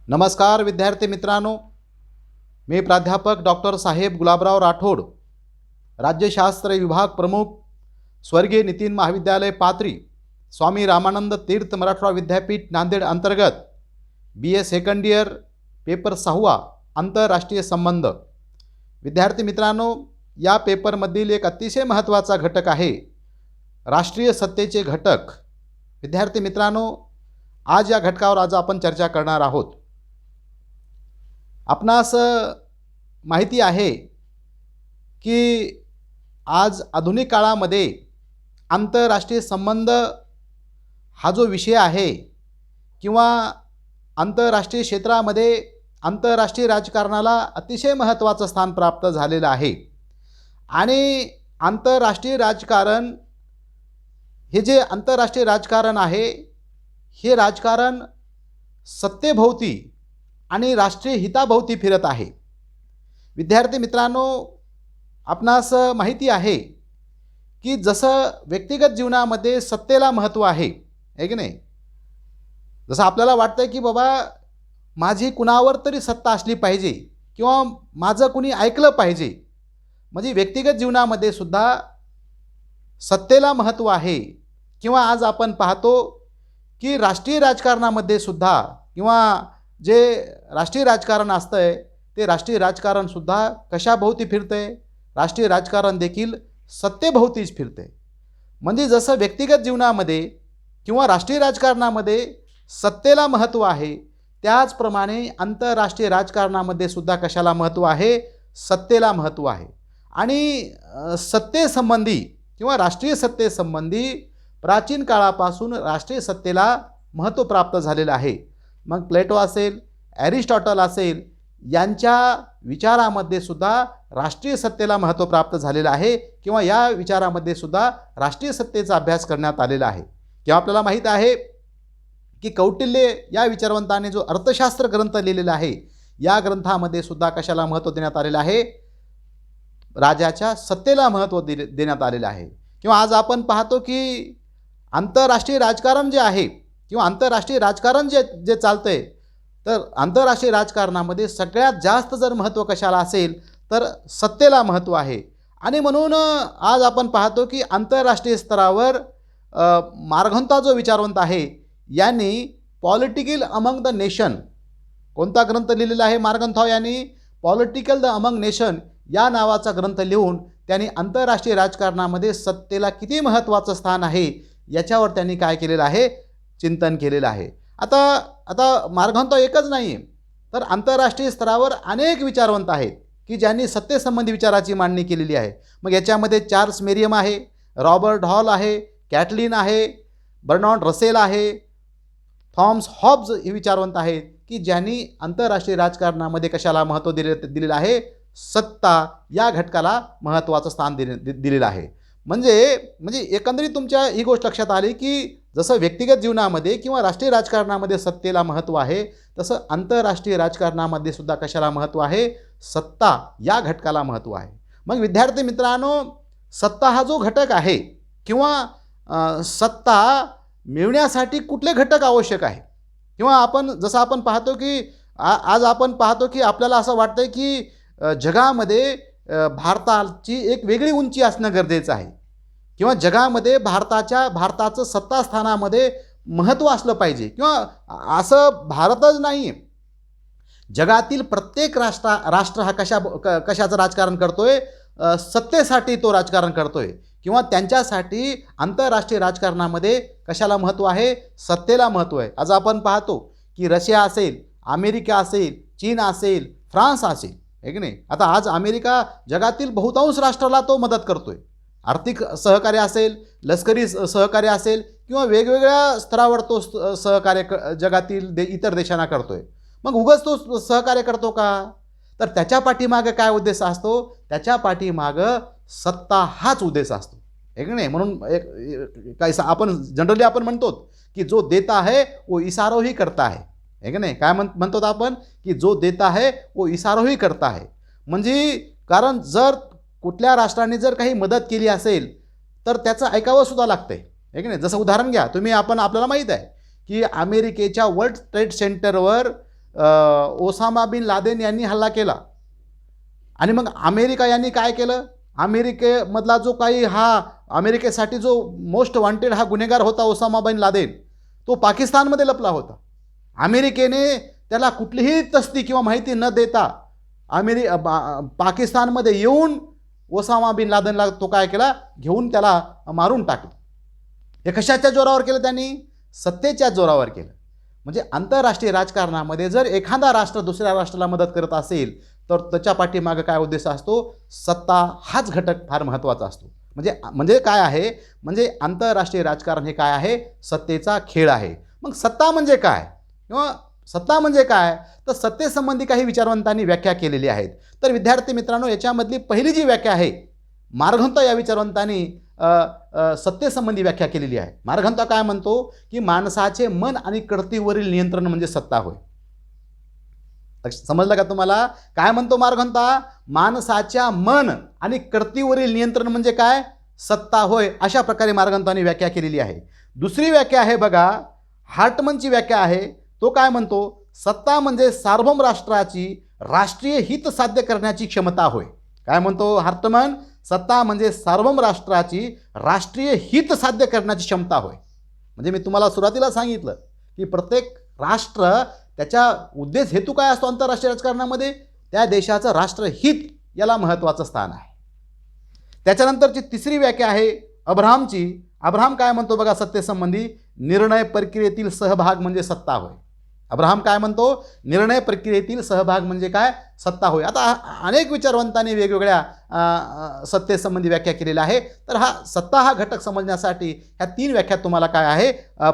नमस्कार विद्यार्थी मित्रांनो, मी प्राध्यापक डॉक्टर साहेब गुलाबराव राठोड, राज्यशास्त्र विभाग प्रमुख, स्वर्गीय नितीन महाविद्यालय पात्री, स्वामी रामानंद तीर्थ मराठवाडा विद्यापीठ नांदेड अंतर्गत BA सेकंड इयर पेपर 6 आंतरराष्ट्रीय संबंध। विद्यार्थी मित्रांनो, या पेपरमधील एक अतिशय महत्त्वाचा घटक आहे राष्ट्रीय सत्तेचे घटक। विद्यार्थी मित्रांनो, आज या घटकावर आपण चर्चा करणार आहोत। आपणास माहिती आहे की आज आधुनिक काळामध्ये आंतरराष्ट्रीय संबंध हा जो विषय आहे किंवा आंतरराष्ट्रीय क्षेत्रामध्ये आंतरराष्ट्रीय राजकारणाला अतिशय महत्त्वाचं स्थान प्राप्त झालेलं आहे। आणि आंतरराष्ट्रीय राजकारण हे जे आंतरराष्ट्रीय राजकारण आहे, हे राजकारण सत्तेभोवती आणि राष्ट्रीय हिताभोवती फिरत आहे। विद्यार्थी मित्रांनो, आपणास माहिती आहे की जसं व्यक्तिगत जीवनामध्ये सत्तेला महत्त्व आहे की नाही, जसं आपल्याला वाटतं की बाबा माझी कुणावर तरी सत्ता असली पाहिजे किंवा माझं कुणी ऐकलं पाहिजे, म्हणजे व्यक्तिगत जीवनामध्ये सुद्धा सत्तेला महत्त्व आहे। किंवा आज आपण पाहतो की राष्ट्रीय राजकारणामध्ये सुद्धा किंवा जे राष्ट्रीय राजकारण असतंय ते राष्ट्रीय राजकारण सुद्धा कशाभोवती फिरतंय, राष्ट्रीय राजकारण देखील सत्तेभोवतीच फिरतंय। म्हणजे जसं व्यक्तिगत जीवनामध्ये किंवा राष्ट्रीय राजकारणामध्ये सत्तेला महत्त्व आहे, त्याचप्रमाणे आंतरराष्ट्रीय राजकारणामध्ये सुद्धा कशाला महत्त्व आहे, सत्तेला महत्त्व आहे। आणि सत्तेसंबंधी किंवा राष्ट्रीय सत्तेसंबंधी प्राचीन काळापासून राष्ट्रीय सत्तेला महत्त्व प्राप्त झालेलं आहे। मग प्लेटो असेल, ॲरिस्टॉटल असेल, यांच्या विचारामध्ये सुद्धा राष्ट्रीय सत्तेला महत्त्व प्राप्त झालेलं आहे किंवा या विचारामध्ये सुद्धा राष्ट्रीय सत्तेचा अभ्यास करण्यात आलेला आहे। किंवा आपल्याला माहीत आहे की कौटिल्य या विचारवंताने जो अर्थशास्त्र ग्रंथ लिहिलेला आहे, या ग्रंथामध्ये सुद्धा कशाला महत्त्व देण्यात आलेलं आहे, राजाच्या सत्तेला महत्त्व देण्यात आलेलं आहे। किंवा आज आपण पाहतो की आंतरराष्ट्रीय राजकारण जे आहे किंवा आंतरराष्ट्रीय राजकारण जे चालतंय, तर आंतरराष्ट्रीय राजकारणामध्ये सगळ्यात जास्त जर महत्त्व कशाला असेल तर सत्तेला महत्त्व आहे। आणि म्हणून आज आपण पाहतो की आंतरराष्ट्रीय स्तरावर मार्गंथॉ जो विचारवंत आहे, यांनी पॉलिटिकल अमंग द नेशन कोणता ग्रंथ लिहिलेला आहे, मार्गंथॉ यांनी पॉलिटिकल द अमंग नेशन या नावाचा ग्रंथ लिहून त्यांनी आंतरराष्ट्रीय राजकारणामध्ये सत्तेला किती महत्त्वाचं स्थान आहे याच्यावर त्यांनी काय केलेलं आहे, चिंतन केलेलं आहे। आता मार्गंथॉ एकच नाही, तर आंतरराष्ट्रीय स्तरावर अनेक विचारवंत आहेत की ज्यांनी सत्तेसंबंधी विचाराची मांडणी केलेली आहे। मग याच्यामध्ये चार्ल्स मेरियम आहे, रॉबर्ट हॉल आहे, कॅटलिन आहे, बर्नार्ड रसेल आहे, थॉमस हॉब्स हे विचारवंत आहेत की ज्यांनी आंतरराष्ट्रीय राजकारणामध्ये कशाला महत्त्व दिलेलं आहे, सत्ता या घटकाला महत्त्वाचं स्थान दिलेलं आहे। म्हणजे एकंदरीत तुमच्या ही गोष्ट लक्षात आली की जसं व्यक्तिगत जीवनामध्ये किंवा राष्ट्रीय राजकारणामध्ये सत्तेला महत्त्व आहे, तसं आंतरराष्ट्रीय राजकारणामध्ये सुद्धा कशाला महत्त्व आहे, सत्ता या घटकाला महत्त्व आहे। मग विद्यार्थी मित्रांनो, सत्ता हा जो घटक आहे किंवा सत्ता मिळवण्यासाठी कुठले घटक आवश्यक आहे, किंवा जसं आपण पाहतो की आज आपण पाहतो की आपल्याला असं वाटतं की जगामध्ये भारताची एक वेगळी उंची असणं गरजेचं आहे किंवा जगामध्ये भारताचं सत्तास्थानामध्ये महत्त्व असलं पाहिजे, किंवा असं भारतच नाही, जगातील प्रत्येक राष्ट्र हा कशाचं राजकारण करतोय, सत्तेसाठी तो राजकारण करतोय किंवा त्यांच्यासाठी आंतरराष्ट्रीय राजकारणामध्ये कशाला महत्त्व आहे, सत्तेला महत्त्व आहे। आज आपण पाहतो की रशिया असेल, अमेरिका असेल, चीन असेल, फ्रान्स असेल, आहे की नाही। आता आज अमेरिका जगातील बहुतांश राष्ट्राला तो मदत करतोय, आर्थिक सहकार्य असेल, लष्करी सहकार्य असेल किंवा वेगवेगळ्या स्तरावर तो सहकार्य जगातील इतर देशांना करतोय। मग उगाच तो सहकार्य करतो का, तर त्याच्या पाठीमागं काय उद्देश असतो, त्याच्या पाठीमागं सत्ता हाच उद्देश असतो, आहे की नाही। म्हणून काय आपण जनरली आपण म्हणतो की जो देता है वो इशारोही करता है की नाही। काय म्हणतो आपण की जो देता है वो इशारोही करता है, म्हणजे कारण जर कुठल्या राष्ट्राने जर काही मदत केली असेल तर त्याचं ऐकावं सुद्धा लागतंय, आहे की नाही। जसं उदाहरण घ्या तुम्ही, आपल्याला माहीत आहे की अमेरिकेच्या वर्ल्ड ट्रेड सेंटरवर ओसामा बिन लादेन यांनी हल्ला केला आणि मग अमेरिका यांनी काय केलं, अमेरिकेमधला जो काही हा अमेरिकेसाठी जो मोस्ट वॉन्टेड हा गुन्हेगार होता ओसामा बिन लादेन, तो पाकिस्तानमध्ये लपला होता. अमेरिकेने त्याला कुठलीही तस्ती किंवा माहिती न देता पाकिस्तानमध्ये येऊन ओसामा बिन लादेनला तो काय केला, घेऊन त्याला मारून टाकलं. हे कशाच्या जोरावर केलं त्यांनी? सत्तेच्या जोरावर केलं. म्हणजे आंतरराष्ट्रीय राजकारणामध्ये जर एखादा राष्ट्र दुसऱ्या राष्ट्राला मदत करत असेल तर त्याच्या पाठीमागे काय उद्देश असतो? सत्ता हाच घटक फार महत्त्वाचा असतो. म्हणजे काय आहे, म्हणजे आंतरराष्ट्रीय राजकारण हे काय आहे? सत्तेचा खेळ आहे. मग सत्ता म्हणजे काय किंवा सत्ता म्हणजे काय, तर सत्तेसंबंधी काही विचारवंतांनी व्याख्या केलेली आहेत. तर विद्यार्थी मित्रांनो, याच्यामधली पहिली जी व्याख्या आहे, मार्घंत या विचारवंतांनी सत्तेसंबंधी व्याख्या केलेली आहे. मार्घंत काय म्हणतो की माणसाचे मन आणि कृतीवरील नियंत्रण म्हणजे सत्ता होय. समजलं का तुम्हाला? काय म्हणतो मार्घंता? माणसाच्या मन आणि कृतीवरील नियंत्रण म्हणजे काय? सत्ता होय. अशा प्रकारे मार्घंतांनी व्याख्या केलेली आहे. दुसरी व्याख्या आहे बघा, हार्टमनची व्याख्या आहे. तो काय म्हणतो? सत्ता म्हणजे सार्वभौम राष्ट्राची राष्ट्रीय हित साध्य करण्याची क्षमता होय. काय म्हणतो हार्टमन? सत्ता म्हणजे सार्वभौम राष्ट्राची राष्ट्रीय हित साध्य करण्याची क्षमता होय. म्हणजे मी तुम्हाला सुरुवातीला सांगितलं की प्रत्येक राष्ट्र त्याचा उद्देश हेतू काय असतो आंतरराष्ट्रीय राजकारणामध्ये? त्या देशाचं राष्ट्रहित याला महत्त्वाचं स्थान आहे. त्याच्यानंतरची तिसरी व्याख्या आहे अब्राहमची. अब्राहम काय म्हणतो बघा सत्तेसंबंधी? निर्णय प्रक्रियेतील सहभाग म्हणजे सत्ता होय. अब्राहम काय म्हणतो? निर्णय प्रक्रियेतील सहभाग म्हणजे काय? सत्ता होय. आता अनेक विचारवंतांनी वेगवेगळ्या सत्तेसंबंधी व्याख्या केलेल्या आहे. तर सत्ता हा घटक समजण्यासाठी ह्या तीन व्याख्या तुम्हाला काय आहे?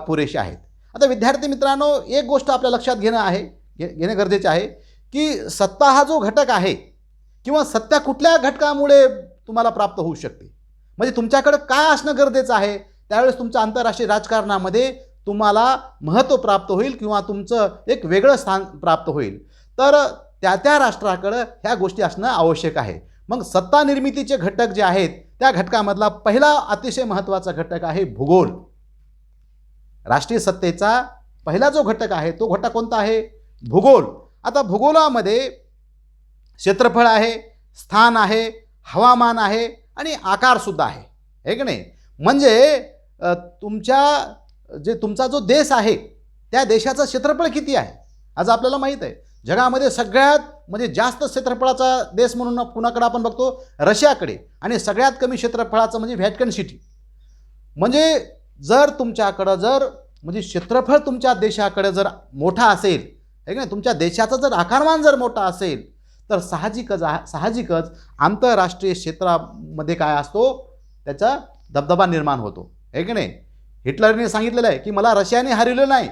पुरेशा आहेत. आता विद्यार्थी मित्रांनो, एक गोष्ट आपल्या लक्षात घेणं गरजेचे आहे की सत्ता हा जो घटक आहे किंवा सत्ता कुठल्या घटकामुळे तुम्हाला प्राप्त होऊ शकते, म्हणजे तुमच्याकडे काय असणं गरजेचं आहे, त्यावेळेस तुमच्या आंतरराष्ट्रीय राजकारणामध्ये तुम्हाला महत्त्व प्राप्त होईल किंवा तुमचं एक वेगळं स्थान प्राप्त होईल. तर त्या राष्ट्राकडं ह्या गोष्टी असणं आवश्यक आहे. मग सत्ता निर्मितीचे घटक जे आहेत त्या घटकामधला पहिला अतिशय महत्त्वाचा घटक आहे भूगोल. राष्ट्रीय सत्तेचा पहिला जो घटक आहे तो घटक कोणता आहे? भूगोल. आता भूगोलामध्ये क्षेत्रफळ आहे, स्थान आहे, हवामान आहे आणि आकारसुद्धा आहे, है की नाही? म्हणजे तुमचा जो देश आहे त्या देशाचं क्षेत्रफळ किती आहे? आज आपल्याला माहीत आहे जगामध्ये सगळ्यात म्हणजे जास्त क्षेत्रफळाचा देश म्हणून कुणाकडे आपण बघतो? रशियाकडे. आणि सगळ्यात कमी क्षेत्रफळाचं म्हणजे व्हॅटिकन सिटी. म्हणजे जर तुमच्याकडं म्हणजे क्षेत्रफळ तुमच्या देशाकडे जर मोठा असेल, है की नाही, तुमच्या देशाचा जर आकारमान जर मोठा असेल तर साहजिकच आंतरराष्ट्रीय क्षेत्रामध्ये काय असतो? त्याचा दबदबा निर्माण होतो, है की नाही? हिटलरने सांगितलेलं आहे की मला रशियाने हरवलं नाही,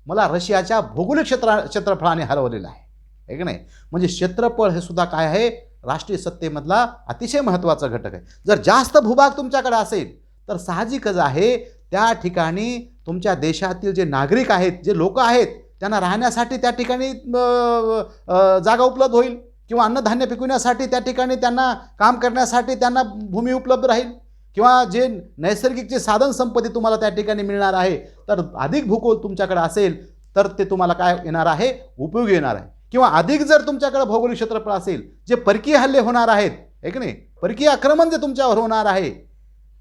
मला रशियाच्या भौगोलिक क्षेत्रफळाने हरवलेलं आहे, है की नाही? म्हणजे क्षेत्रफळ हे सुद्धा काय आहे? राष्ट्रीय सत्तेमधला अतिशय महत्त्वाचा घटक आहे. जर जास्त भूभाग तुमच्याकडे असेल तर साहजिकच आहे त्या ठिकाणी तुमच्या देशातील जे नागरिक आहेत, जे लोक आहेत, त्यांना राहण्यासाठी त्या ठिकाणी जागा उपलब्ध होईल किंवा अन्नधान्य पिकवण्यासाठी त्या ठिकाणी त्यांना काम करण्यासाठी त्यांना भूमी उपलब्ध राहील किंवा जे नैसर्गिक जे साधन संपत्ती तुम्हाला त्या ठिकाणी मिळणार आहे, तर अधिक भूगोल तुमच्याकडे असेल तर ते तुम्हाला काय येणार आहे? उपयोगी येणार आहे. किंवा अधिक जर तुमच्याकडे भौगोलिक क्षेत्रफळ असेल, जे परकीय हल्ले होणार आहेत, है की नाही, परकीय आक्रमण जे तुमच्यावर होणार आहे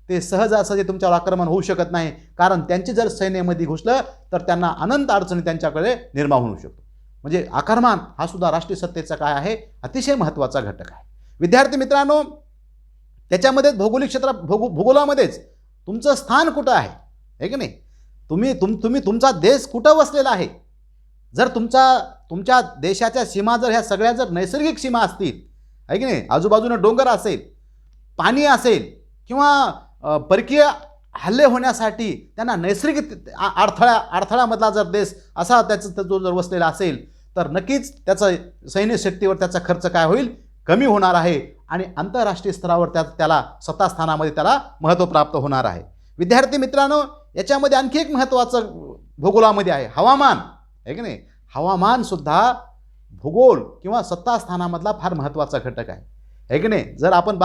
ते सहजासहजी तुमच्यावर आक्रमण होऊ शकत नाही, कारण त्यांची जर सैन्यामध्ये घुसलं तर त्यांना अनंत अडचणी त्यांच्याकडे निर्माण होऊ शकतो. म्हणजे आक्रमण हा सुद्धा राष्ट्रीय सत्तेचा काय आहे? अतिशय महत्त्वाचा घटक आहे. विद्यार्थी मित्रांनो, त्याच्यामध्ये भूगोलामध्येच तुमचं स्थान कुठं आहे, है की नाही? तुम्ही तुमचा देश कुठं वसलेला आहे. जर तुमच्या देशाच्या सीमा जर ह्या सगळ्या जर नैसर्गिक सीमा असतील, है की नाही, आजूबाजूनं डोंगर असेल, पाणी असेल किंवा परकीय हल्ले होण्यासाठी त्यांना नैसर्गिक अडथळ्यामधला जर देश असा त्याचा जो जर वसलेला असेल तर नक्कीच त्याचं सैन्य शक्तीवर त्याचा खर्च काय होईल? कमी होणार आहे आणि आंतरराष्ट्रीय स्तरावर त्याला सत्तास्थानामध्ये त्याला महत्त्व प्राप्त होणार आहे. विद्यार्थी मित्रांनो, याच्यामध्ये आणखी एक महत्त्वाचं भूगोलामध्ये आहे हवामान, है की नाही? हवामान सुद्धा भूगोल किंवा सत्तास्थानामधला फार महत्त्वाचा घटक आहे, है की नाही? जर आपण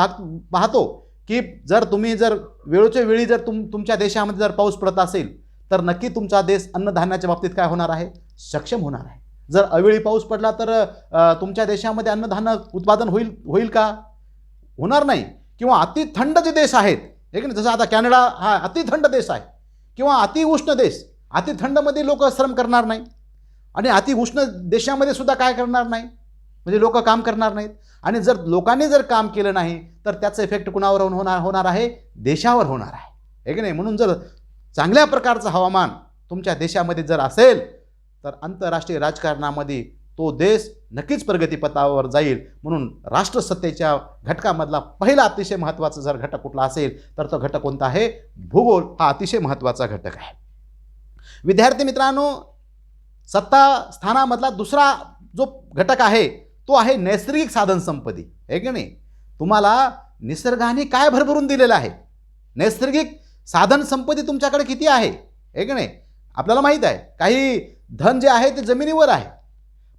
पाहतो की तुम्ही वेळोच्या वेळी तुमच्या देशामध्ये जर पाऊस पडत असेल तर नक्की तुमचा देश अन्नधान्याच्या बाबतीत काय होणार आहे? सक्षम होणार आहे. जर अवेळी पाऊस पडला तर तुमच्या देशामध्ये अन्नधान्य उत्पादन होईल का? होणार नाही. किंवा अतिथंड जे देश आहेत, हे की नाही, जसं आता कॅनडा हा अतिथंड देश आहे, किंवा अतिउष्ण देश, अतिथंडमध्ये लोक श्रम करणार नाही आणि अतिउष्ण देशामध्ये सुद्धा काय करणार नाही, म्हणजे लोक काम करणार नाहीत. आणि जर लोकांनी जर काम केलं नाही तर त्याचा इफेक्ट कुणावर होणार आहे? देशावर होणार आहे, हे की नाही. म्हणून जर चांगल्या प्रकारचं हवामान तुमच्या देशामध्ये जर असेल तर आंतरराष्ट्रीय राजकारणामध्ये तो देश नक्कीच प्रगतीपथावर जाईल. म्हणून राष्ट्रसत्तेच्या घटकामधला पहिला अतिशय महत्त्वाचा जर घटक कुठला असेल तर तो घटक कोणता आहे? भूगोल हा अतिशय महत्त्वाचा घटक आहे. विद्यार्थी मित्रांनो, सत्ता स्थानामधला दुसरा जो घटक आहे तो आहे नैसर्गिक साधन संपत्ती, आहे की नाही. तुम्हाला निसर्गाने काय भरभरून दिलेलं आहे? नैसर्गिक साधन संपत्ती तुमच्याकडे किती आहे की नाही? आपल्याला माहीत आहे काही धन जे आहे ते जमिनीवर आहे,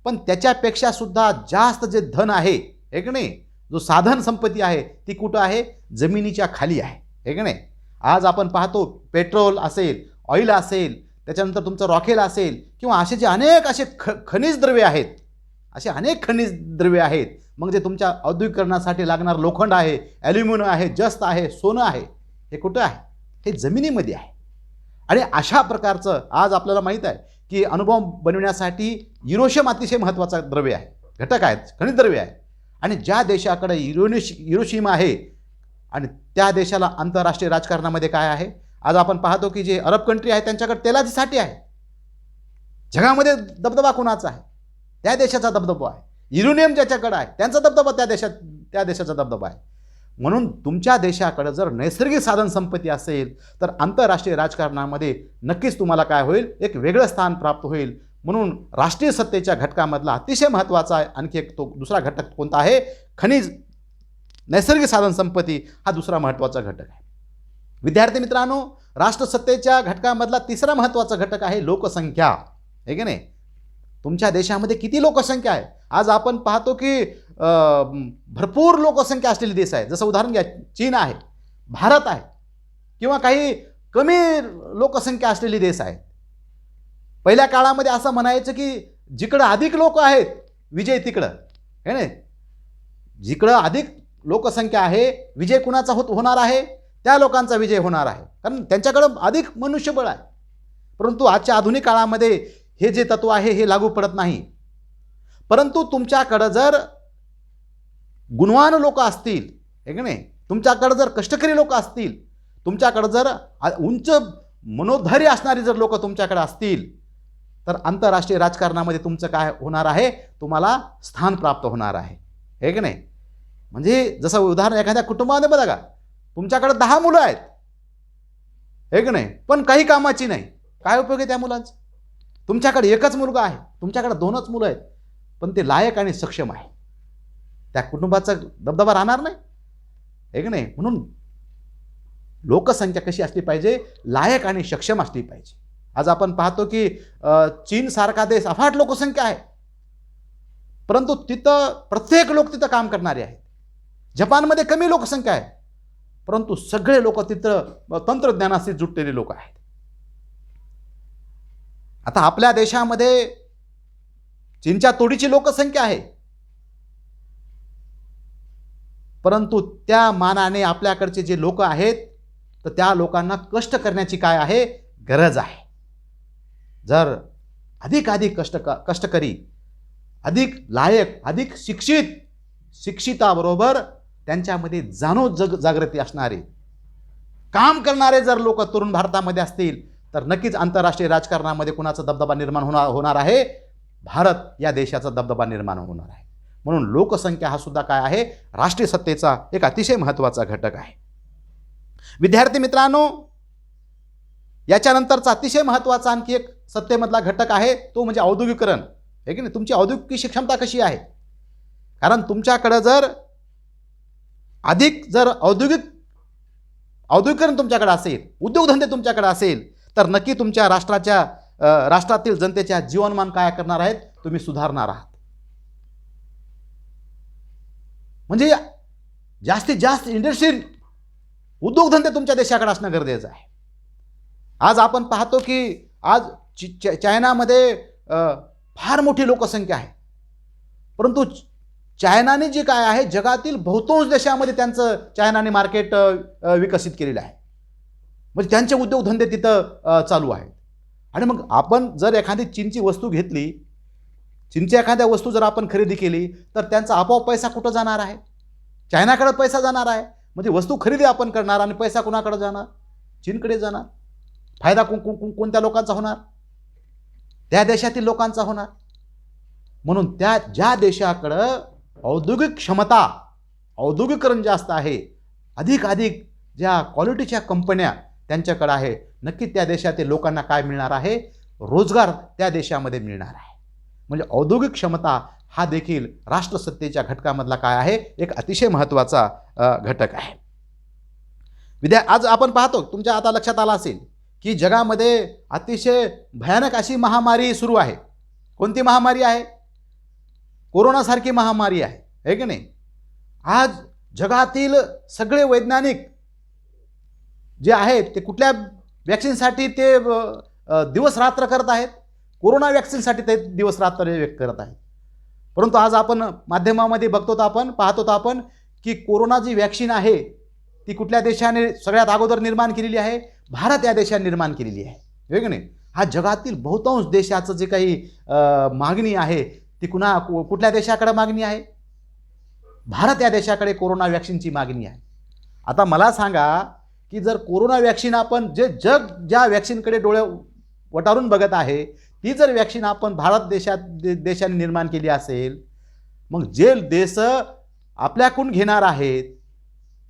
पण त्याच्यापेक्षा सुद्धा जास्त जे धन आहे की नाही, जो साधन संपत्ती आहे ती कुठं आहे? जमिनीच्या खाली आहे की नाही. आज आपण पाहतो पेट्रोल असेल, ऑइल असेल, त्याच्यानंतर तुमचं रॉकेल असेल, किंवा असे जे अनेक असे खनिज द्रव्ये आहेत, असे अनेक खनिज द्रव्ये आहेत. मग जे तुमच्या औद्योगिकरणासाठी लागणार लोखंड आहे, ॲल्युमिनियम आहे, जस्त आहे, सोनं आहे, हे कुठं आहे? हे जमिनीमध्ये आहे. आणि अशा प्रकारचं आज आपल्याला माहीत आहे की अणुबॉम्ब बनवण्यासाठी युरेनियम अतिशय महत्त्वाचा द्रव्य आहे, घटक आहेत, खनिज द्रव्य आहे. आणि ज्या देशाकडे युरेनियम आहे आणि त्या देशाला आंतरराष्ट्रीय राजकारणामध्ये काय आहे? आज आपण पाहतो की जे अरब कंट्री आहे त्यांच्याकडे तेलाची साठी आहे. जगामध्ये दबदबा कोणाचा आहे? त्या देशाचा दबदबा आहे. युरेनियम ज्याच्याकडे आहे त्यांचा दबदबा त्या देशाचा दबदबा आहे. म्हणून तुमच्या देशाकडे जर नैसर्गिक साधन संपत्ती असेल तर आंतरराष्ट्रीय राजकारणामध्ये नक्कीच तुम्हाला काय होईल? एक वेगळं स्थान प्राप्त होईल. म्हणून राष्ट्रीय सत्तेच्या घटकामधला अतिशय महत्त्वाचा आणखी एक तो दुसरा घटक कोणता आहे? खनिज, नैसर्गिक साधन संपत्ती हा दुसरा महत्त्वाचा घटक आहे. विद्यार्थी मित्रांनो, राष्ट्रसत्तेच्या घटकामधला तिसरा महत्त्वाचा घटक आहे लोकसंख्या, आहे की नाही. तुमच्या देशामध्ये किती लोकसंख्या आहे? आज आपण पाहतो की भरपूर लोकसंख्या असलेले देश आहे. जसं उदाहरण घ्या, चीन आहे, भारत आहे, किंवा काही कमी लोकसंख्या असलेले देश आहेत. पहिल्या काळामध्ये असं म्हणायचं की जिकडं अधिक लोक आहेत विजय तिकडं, है नाही. जिकडं अधिक लोकसंख्या आहे विजय कुणाचा होणार आहे? त्या लोकांचा विजय होणार आहे, कारण त्यांच्याकडं अधिक मनुष्यबळ आहे. परंतु आजच्या आधुनिक काळामध्ये हे जे तत्व आहे हे लागू पडत नाही. परंतु तुमच्याकडं जर गुणवान लोक असतील, हे की नाही, तुमच्याकडे जर कष्टकरी लोक असतील, तुमच्याकडे जर उंच मनोधैर्य असणारी जर लोक तुमच्याकडे असतील तर आंतरराष्ट्रीय राजकारणामध्ये तुमचं काय होणार आहे? तुम्हाला स्थान प्राप्त होणार आहे, हे की नाही. म्हणजे जसं उदाहरण एखाद्या कुटुंबामध्ये बघा, तुमच्याकडे 10 मुलं आहेत, हे की नाही, पण काही कामाची नाही. काय उपयोग आहे त्या मुलांचा? तुमच्याकडे एकच मुलगा आहे, तुमच्याकडे 2च मुलं आहेत, पण ते लायक आणि सक्षम आहे, त्या कुटुंबाचा दबदबा राहणार नाही, हे की नाही. म्हणून लोकसंख्या कशी असली पाहिजे? लायक आणि सक्षम असली पाहिजे. आज आपण पाहतो की चीन सारखा देश अफाट लोकसंख्या आहे, परंतु तिथं प्रत्येक लोक तिथं काम करणारे आहेत. जपानमध्ये कमी लोकसंख्या आहे, परंतु सगळे लोक तिथं तंत्रज्ञानाशी जुटलेले लोक आहेत. आता आपल्या देशामध्ये चीनच्या तोडीची लोकसंख्या आहे, परंतु त्या मानाने आपल्याकडचे जे लोक आहेत तर त्या लोकांना कष्ट करण्याची काय आहे? गरज आहे. जर अधिक कष्टकरी, अधिक लायक, अधिक शिक्षिताबरोबर त्यांच्यामध्ये जागृती असणारे, काम करणारे जर लोक तरुण भारतामध्ये असतील तर नक्कीच आंतरराष्ट्रीय राजकारणामध्ये कुणाचा दबदबा निर्माण होणार आहे? भारत या देशाचा दबदबा निर्माण होणार आहे. म्हणून लोकसंख्या हा सुद्धा काय आहे? राष्ट्रीय सत्तेचा एक अतिशय महत्त्वाचा घटक आहे. विद्यार्थी मित्रांनो, याच्यानंतरचा अतिशय महत्त्वाचा आणखी एक सत्तेमधला घटक आहे तो म्हणजे औद्योगिकरण, आहे की नाही. तुमची औद्योगिक क्षमता कशी आहे? कारण तुमच्याकडे जर औद्योगिकरण तुमच्याकडे असेल, उद्योगधंदे तुमच्याकडे असेल तर नक्की तुमच्या राष्ट्रातील जनतेच्या जीवनमान काय करणार आहेत? तुम्ही सुधारणार आहात. म्हणजे जास्तीत जास्त इंडस्ट्री, उद्योगधंदे तुमच्या देशाकडे असणं गरजेचं आहे. आज आपण पाहतो की आज चायनामध्ये फार मोठी लोकसंख्या आहे. परंतु चायनाने जे काय आहे जगातील बहुतांश देशामध्ये त्यांचं चायनाने मार्केट विकसित केलेलं आहे. म्हणजे त्यांचे उद्योगधंदे तिथं चालू आहेत. आणि मग आपण जर एखादी चीनची वस्तू घेतली, चीनच्या एखाद्या वस्तू जर आपण खरेदी केली तर त्यांचा आपोआप पैसा कुठं जाणार आहे? चायनाकडे पैसा जाणार आहे. म्हणजे वस्तू खरेदी आपण करणार आणि पैसा कुणाकडे जाणार? चीनकडे जाणार. फायदा कोणत्या लोकांचा होणार? त्या देशातील लोकांचा होणार. म्हणून त्या ज्या देशाकडं औद्योगिक क्षमता, औद्योगिकरण जास्त आहे, अधिक ज्या क्वालिटीच्या कंपन्या त्यांच्याकडे आहे, नक्की त्या देशातील लोकांना काय मिळणार आहे? रोजगार त्या देशामध्ये मिळणार आहे. म्हणजे औद्योगिक क्षमता हा देखील राष्ट्रसत्तेच्या घटकामधला काय आहे? एक अतिशय महत्त्वाचा घटक आहे. आज आपण पाहतो, तुमच्या आता लक्षात आलं असेल की जगामध्ये अतिशय भयानक अशी महामारी सुरू आहे. कोणती महामारी आहे? कोरोनासारखी महामारी आहे, है की नाही? आज जगातील सगळे वैज्ञानिक जे आहेत ते कुठल्या वॅक्सिनसाठी ते दिवस रात्र करत आहेत? कोरोना वॅक्सिनसाठी ते दिवस रात्र करत आहेत. परंतु आज आपण माध्यमामध्ये बघतो, आपण पाहतो आपण की कोरोना जी वॅक्सिन आहे ती कुठल्या देशाने सगळ्यात अगोदर निर्माण केलेली आहे? भारत या देशाने निर्माण केलेली आहे, है की नाही? हा जगातील बहुतांश देशाचं जे काही मागणी आहे ती कुठल्या देशाकडे मागणी आहे? भारत या देशाकडे कोरोना वॅक्सिनची मागणी आहे. आता मला सांगा की जर कोरोना वॅक्सिन आपण जग ज्या वॅक्सिनकडे डोळे वटारून बघत आहे ती जर वॅक्सिन आपण भारत देशाने निर्माण केली असेल, मग जे देश आपल्याकडून घेणार आहेत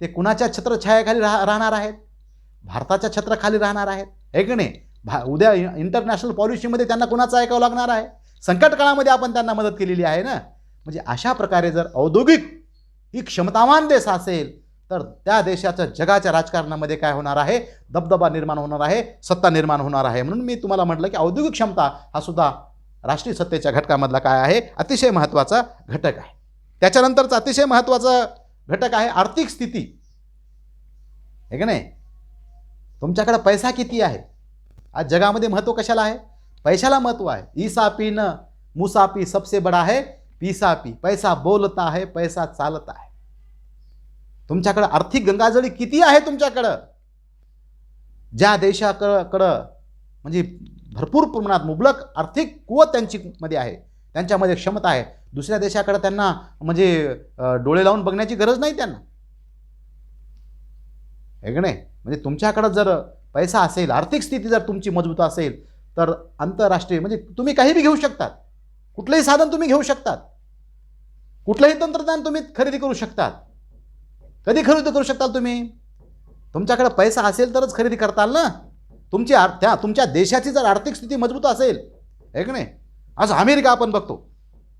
ते कुणाच्या छत्रछायाखाली राहणार आहेत? भारताच्या छत्राखाली राहणार आहेत, है की नाही? उद्या इंटरनॅशनल पॉलिसीमध्ये त्यांना कुणाचं ऐकावं लागणार आहे? संकट काळामध्ये आपण त्यांना मदत केलेली आहे ना. म्हणजे अशा प्रकारे जर औद्योगिक ही क्षमतावान देश असेल तर त्या देशाच्या जगाच्या राजकारणामध्ये काय होणार आहे? दबदबा निर्माण होणार आहे, सत्ता निर्माण होणार आहे. म्हणून मी तुम्हाला म्हटलं की औद्योगिक क्षमता हा सुद्धा राष्ट्रीय सत्तेच्या घटकामधला काय आहे? अतिशय महत्त्वाचा घटक आहे. त्याच्यानंतरचा अतिशय महत्त्वाचा घटक आहे आर्थिक स्थिती, है की नाही? तुमच्याकडे पैसा किती आहे? आज जगामध्ये महत्त्व कशाला आहे? पैशाला महत्त्व आहे. ईसा पी न मुसाफी सबसे बडा है पीसा पी. पैसा बोलता है, पैसा चालता है. तुमच्याकडे आर्थिक गंगाजळी किती आहे? तुमच्याकडं ज्या देशाकडं म्हणजे भरपूर प्रमाणात मुबलक आर्थिक कुवत त्यांची मध्ये आहे, त्यांच्यामध्ये क्षमता आहे, दुसऱ्या देशाकडे त्यांना म्हणजे डोळे लावून बघण्याची गरज नाही त्यांना, है की नाही? म्हणजे तुमच्याकडे जर पैसा असेल, आर्थिक स्थिती जर तुमची मजबूत असेल तर आंतरराष्ट्रीय म्हणजे तुम्ही काही बी घेऊ शकतात. कुठलंही साधन तुम्ही घेऊ शकतात, कुठलंही तंत्रज्ञान तुम्ही खरेदी करू शकतात. कधी खरेदी करू शकताल तुम्ही? तुमच्याकडे पैसा असेल तरच खरेदी करताल ना. तुमच्या देशाची जर आर्थिक स्थिती मजबूत असेल, है की नाही? आज अमेरिका आपण बघतो,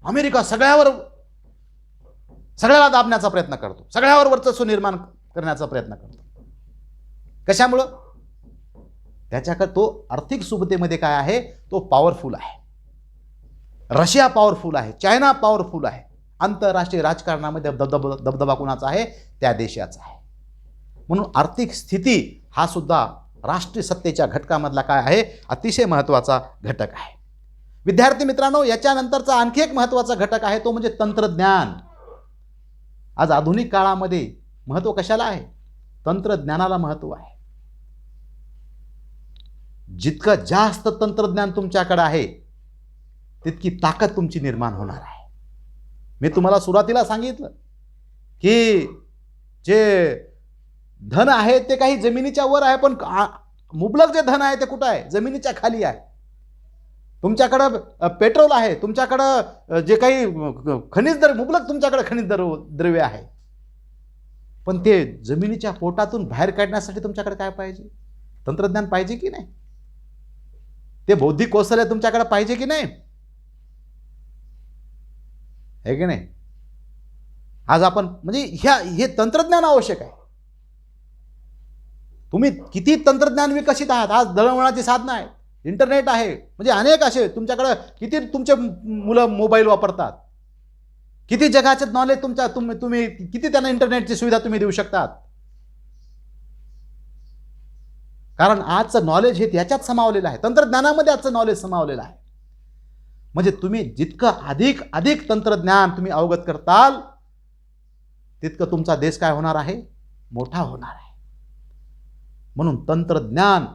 अमेरिका सगळ्याला दाबण्याचा प्रयत्न करतो, सगळ्यावर वर्चस्व निर्माण करण्याचा प्रयत्न करतो. कशामुळं? त्याच्याकडे तो आर्थिक सुबत्तेमध्ये काय आहे? तो पॉवरफुल आहे. रशिया पॉवरफुल आहे, चायना पॉवरफुल आहे. आंतरराष्ट्रीय राजकारणामध्ये दबदबा कुणाचा आहे? त्या देशाचा आहे. म्हणून आर्थिक स्थिती हा सुद्धा राष्ट्रीय सत्तेच्या घटकामधला काय आहे? अतिशय महत्त्वाचा घटक आहे. विद्यार्थी मित्रांनो, याच्यानंतरचा आणखी एक महत्त्वाचा घटक आहे तो म्हणजे तंत्रज्ञान. आज आधुनिक काळामध्ये महत्त्व कशाला आहे? तंत्रज्ञानाला महत्त्व आहे. जितकं जास्त तंत्रज्ञान तुमच्याकडे आहे तितकी ताकद तुमची निर्माण होणार आहे. मी तुम्हाला सुरुवातीला सांगितलं की जे धन आहे ते काही जमिनीच्या वर आहे, पण मुबलक जे धन आहे ते कुठं आहे? जमिनीच्या खाली आहे. तुमच्याकडं पेट्रोल आहे, तुमच्याकडं जे काही खनिज मुबलक तुमच्याकडे खनिज द्रव्य आहे, पण ते जमिनीच्या पोटातून बाहेर काढण्यासाठी तुमच्याकडे काय पाहिजे? तंत्रज्ञान पाहिजे की नाही? ते बौद्धिक कौशल्य तुमच्याकडे पाहिजे की नाही? है की नाही? आज आपण म्हणजे हे तंत्रज्ञान आवश्यक आहे. तुम्ही किती तंत्रज्ञान विकसित आहात. आज दळणवळणाची साधनं आहेत, इंटरनेट आहे, म्हणजे अनेक असे तुमच्याकडे किती तुमचे मुलं मोबाईल वापरतात, किती जगाचे नॉलेज तुम्ही किती त्यांना इंटरनेटची सुविधा तुम्ही देऊ शकतात. कारण आजचं नॉलेज हे त्याच्यात समावलेलं आहे, तंत्रज्ञानामध्ये आजचं नॉलेज समावलेलं आहे. म्हणजे तुम्ही जितकं अधिक अधिक तंत्रज्ञान तुम्ही अवगत करताल तितकं तुमचा देश काय होणार आहे, मोठा होणार आहे. म्हणून तंत्रज्ञान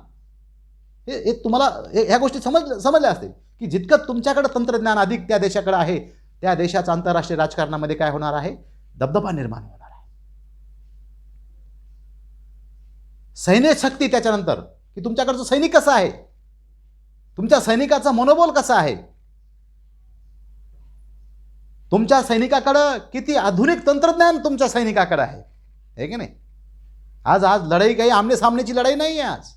हे तुम्हाला ह्या गोष्टी समजल्या असतील की जितकं तुमच्याकडे तंत्रज्ञान अधिक त्या देशाकडे आहे त्या देशाचा आंतरराष्ट्रीय राजकारणामध्ये काय होणार आहे, दबदबा निर्माण होणार आहे. सैन्य शक्ती, त्याच्यानंतर की तुमच्याकडचं सैनिक कसं आहे, तुमच्या सैनिकाचा मनोबल कसा आहे, तुमच्या सैनिकाकडे किती आधुनिक तंत्रज्ञान तुमच्या सैनिकाकडे आहे की नाही. आज लढाई काही आमने सामनेची लढाई नाही आहे. आज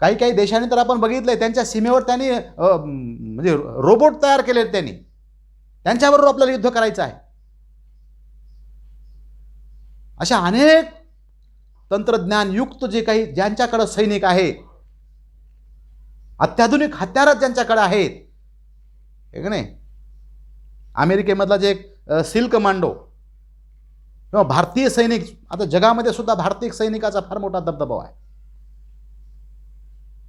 काही काही देशांनी तर आपण बघितलंय त्यांच्या सीमेवर त्यांनी म्हणजे रोबोट तयार केले, त्यांनी त्यांच्याबरोबर आपल्याला युद्ध करायचं आहे. अशा अनेक तंत्रज्ञान युक्त जे काही ज्यांच्याकडे सैनिक आहे, अत्याधुनिक हत्यारच ज्यांच्याकडे आहेत हे की नाही. अमेरिकेमधला जे सील कमांडो किंवा भारतीय सैनिक, आता जगामध्ये सुद्धा भारतीय सैनिकाचा फार मोठा दबदबा आहे.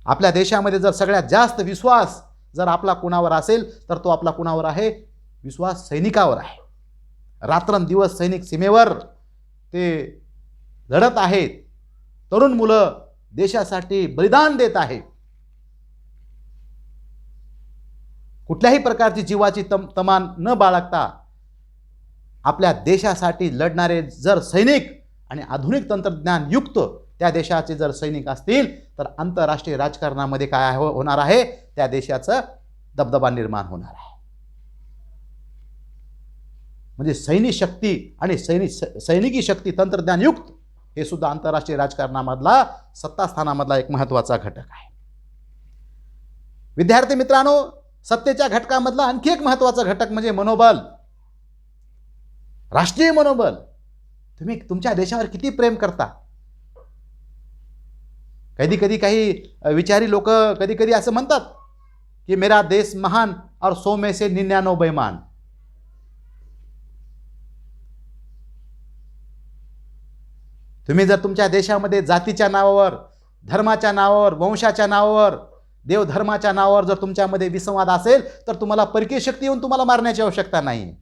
आपल्या देशामध्ये जर सगळ्यात जास्त विश्वास जर आपला कुणावर असेल तर तो आपला कुणावर आहे, विश्वास सैनिकावर आहे. रात्रंदिवस सैनिक सीमेवर ते लढत आहेत. तरुण मुलं देशासाठी बलिदान देत आहेत. कुठल्याही प्रकारची जीवाची तमान न बाळगता आपल्या देशासाठी लढणारे जर सैनिक आणि आधुनिक तंत्रज्ञान युक्त त्या देशाचे जर सैनिक असतील तर आंतरराष्ट्रीय राजकारणामध्ये काय होणार आहे, त्या देशाचा दबदबा निर्माण होणार आहे. म्हणजे सैनिक शक्ती आणि सैनिकी शक्ती तंत्रज्ञान युक्त हे सुद्धा आंतरराष्ट्रीय राजकारणामधला सत्तास्थानामधला एक महत्त्वाचा घटक आहे. विद्यार्थी मित्रांनो, सत्तेच्या घटकामधला आणखी एक महत्त्वाचा घटक म्हणजे मनोबल, राष्ट्रीय मनोबल. तुम्ही तुमच्या देशावर किती प्रेम करता. कधी कधी काही विचारी लोक कधी कधी असं म्हणतात की मेरा देश महान और 100 में से 99 बेईमान. तुम्ही जर तुमच्या देशामध्ये जातीच्या नावावर, धर्माच्या नावावर, वंशाच्या नावावर, देवधर्माच्या नावावर जर तुमच्यामध्ये विसंवाद असेल तर तुम्हाला परकीय शक्ती येऊन तुम्हाला मारण्याची आवश्यकता नाही.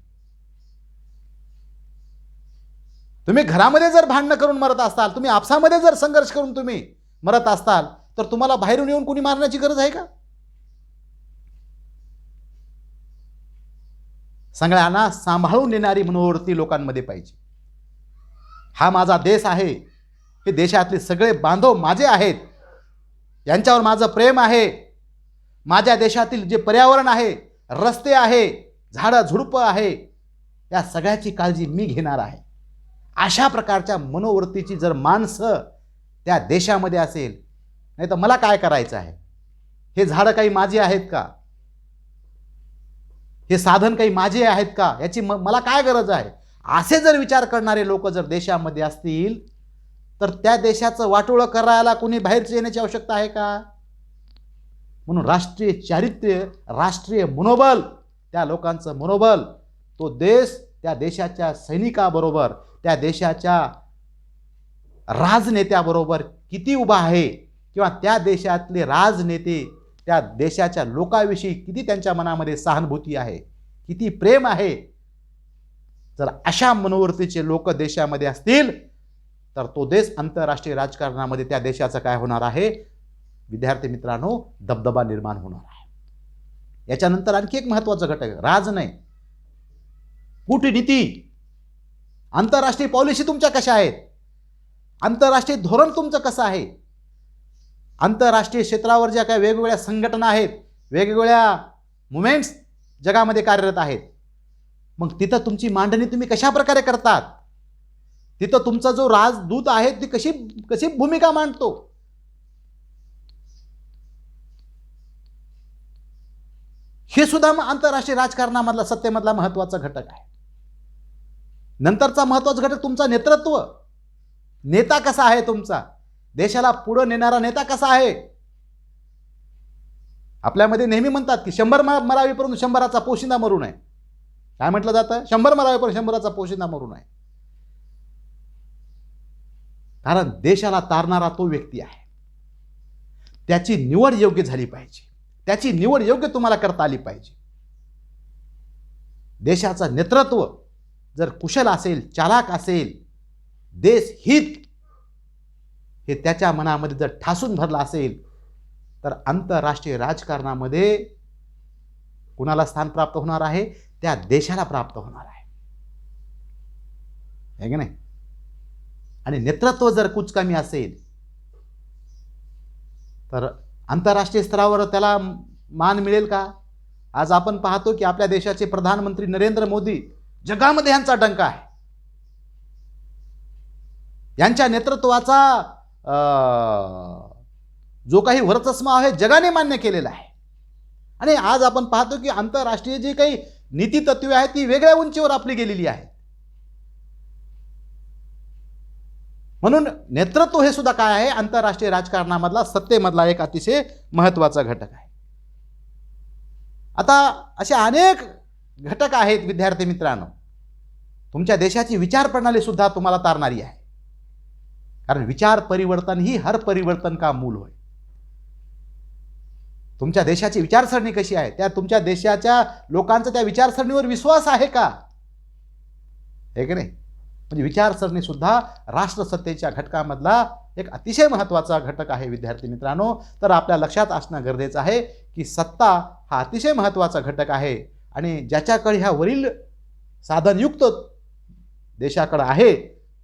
तुम्ही घरामध्ये जर भांडणं करून मरत असताल, तुम्ही आपसामध्ये जर संघर्ष करून तुम्ही मरत असताल तर तुम्हाला बाहेरून येऊन कोणी मारण्याची गरज आहे का. सगळ्यांना सांभाळून नेणारी मनोवृत्ती लोकांमध्ये पाहिजे. हा माझा देश आहे, हे देशातले सगळे बांधव माझे आहेत, यांच्यावर माझं प्रेम आहे. माझ्या देशातील जे पर्यावरण आहे, रस्ते आहे, झाडं झुडपं आहे, या सगळ्याची काळजी मी घेणार आहे. अशा प्रकारच्या मनोवृत्तीची जर माणसं त्या देशामध्ये असेल, नाही तर मला काय करायचं आहे, हे झाडं काही माझी आहेत का, हे साधन काही माझे आहेत का, याची मला काय गरज आहे, असे जर विचार करणारे लोक जर देशामध्ये असतील तर त्या देशाचं वाटोळं करायला कोणी बाहेरचे येण्याची आवश्यकता आहे का. म्हणून राष्ट्रीय चारित्र्य, राष्ट्रीय मनोबल, त्या लोकांचं मनोबल, तो देश त्या देशाच्या सैनिकाबरोबर, त्या देशाच्या राजनेत्याबरोबर किती उभा आहे, किंवा त्या देशातले राजनेते त्या देशाच्या लोकांविषयी किती त्यांच्या मनामध्ये सहानुभूती आहे, किती प्रेम आहे. जर अशा मनोवृत्तीचे लोक देशामध्ये असतील तर तो देश आंतरराष्ट्रीय राजकारणामध्ये त्या देशाचं काय होणार आहे, विद्यार्थी मित्रांनो, दबदबा निर्माण होणार आहे. याच्यानंतर आणखी एक महत्त्वाचा घटक, राजनय, कूटनीती, आंतरराष्ट्रीय पॉलिसी तुमच्या कशा आहेत, आंतरराष्ट्रीय धोरण तुमचं कसं आहे. आंतरराष्ट्रीय क्षेत्रावर ज्या काही वेगवेगळ्या संघटना आहेत, वेगवेगळ्या मुवमेंट्स जगामध्ये कार्यरत आहेत, मग तिथं तुमची मांडणी तुम्ही कशा प्रकारे करतात, तिथं तुमचा जो राजदूत आहे ती कशी भूमिका मांडतो. हे सुद्धा आंतरराष्ट्रीय राजकारणामधला सत्तेमधला महत्त्वाचा घटक आहे. नंतरचा महत्त्वाचा घटक तुमचा नेतृत्व, नेता कसा आहे तुमचा, देशाला पुढे नेणारा नेता कसा आहे. आपल्यामध्ये नेहमी म्हणतात की 100 मरावी परंतु 100चा पोशिंदा मरू नये. काय म्हटलं जातं, 100 मरावे पण 100चा पोशिंदा मरू नये. कारण देशाला तारणारा तो व्यक्ती आहे, त्याची निवड योग्य झाली पाहिजे, त्याची निवड योग्य तुम्हाला करता आली पाहिजे. देशाचं नेतृत्व जर कुशल असेल, चालाक असेल, देशहित हे त्याच्या मनामध्ये जर ठासून भरलं असेल तर आंतरराष्ट्रीय राजकारणामध्ये कुणाला स्थान प्राप्त होणार आहे? त्या देशाला प्राप्त होणार आहे, है की नाही? आणि नेतृत्व जर कुचकामी असेल तर आंतरराष्ट्रीय स्तरावर त्याला मान मिळेल का? आज आपण पाहतो की आपल्या देशाचे प्रधानमंत्री नरेंद्र मोदी जगामध्ये यांचा डंका आहे. यांच्या नेतृत्वाचा जो काही वर्चस्व आहे जगाने मान्य केलेला आहे. आणि आज आपण पाहतो की आंतरराष्ट्रीय जी काही नीती तत्त्वे आहेत ती वेगळ्या उंचीवर आपली गेलेली आहेत. म्हणून नेतृत्व हे सुद्धा काय आहे? आंतरराष्ट्रीय राजकारणामधला सत्तेमधला एक अतिशय महत्त्वाचा घटक आहे. आता असे अनेक घटक आहेत विद्यार्थी मित्रांनो. तुमच्या देशाची विचारप्रणाली सुद्धा तुम्हाला तारणारी आहे, कारण विचार परिवर्तन ही हर परिवर्तन का मूल होय. तुमच्या देशाची विचारसरणी कशी आहे? त्या तुमच्या देशाच्या लोकांचा त्या विचारसरणीवर विश्वास आहे का? हे की नाही? म्हणजे विचारसरणी सुद्धा राष्ट्रसत्तेच्या घटकामधला एक अतिशय महत्त्वाचा घटक आहे विद्यार्थी मित्रांनो. तर आपल्या लक्षात असणं गरजेचं आहे की सत्ता हा अतिशय महत्त्वाचा घटक आहे आणि ज्याच्याकडे ह्या वरील साधनयुक्त देशाकडे आहे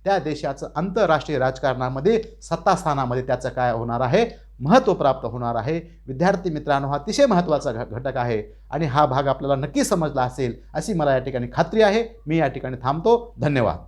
त्या देशाचं आंतरराष्ट्रीय राजकारणामध्ये सत्तास्थानामध्ये त्याचं काय होणार आहे? महत्त्व प्राप्त होणार आहे. विद्यार्थी मित्रांनो, हा अतिशय महत्त्वाचा घटक आहे आणि हा भाग आपल्याला नक्की समजला असेल अशी मला या ठिकाणी खात्री आहे. मी या ठिकाणी थांबतो. धन्यवाद.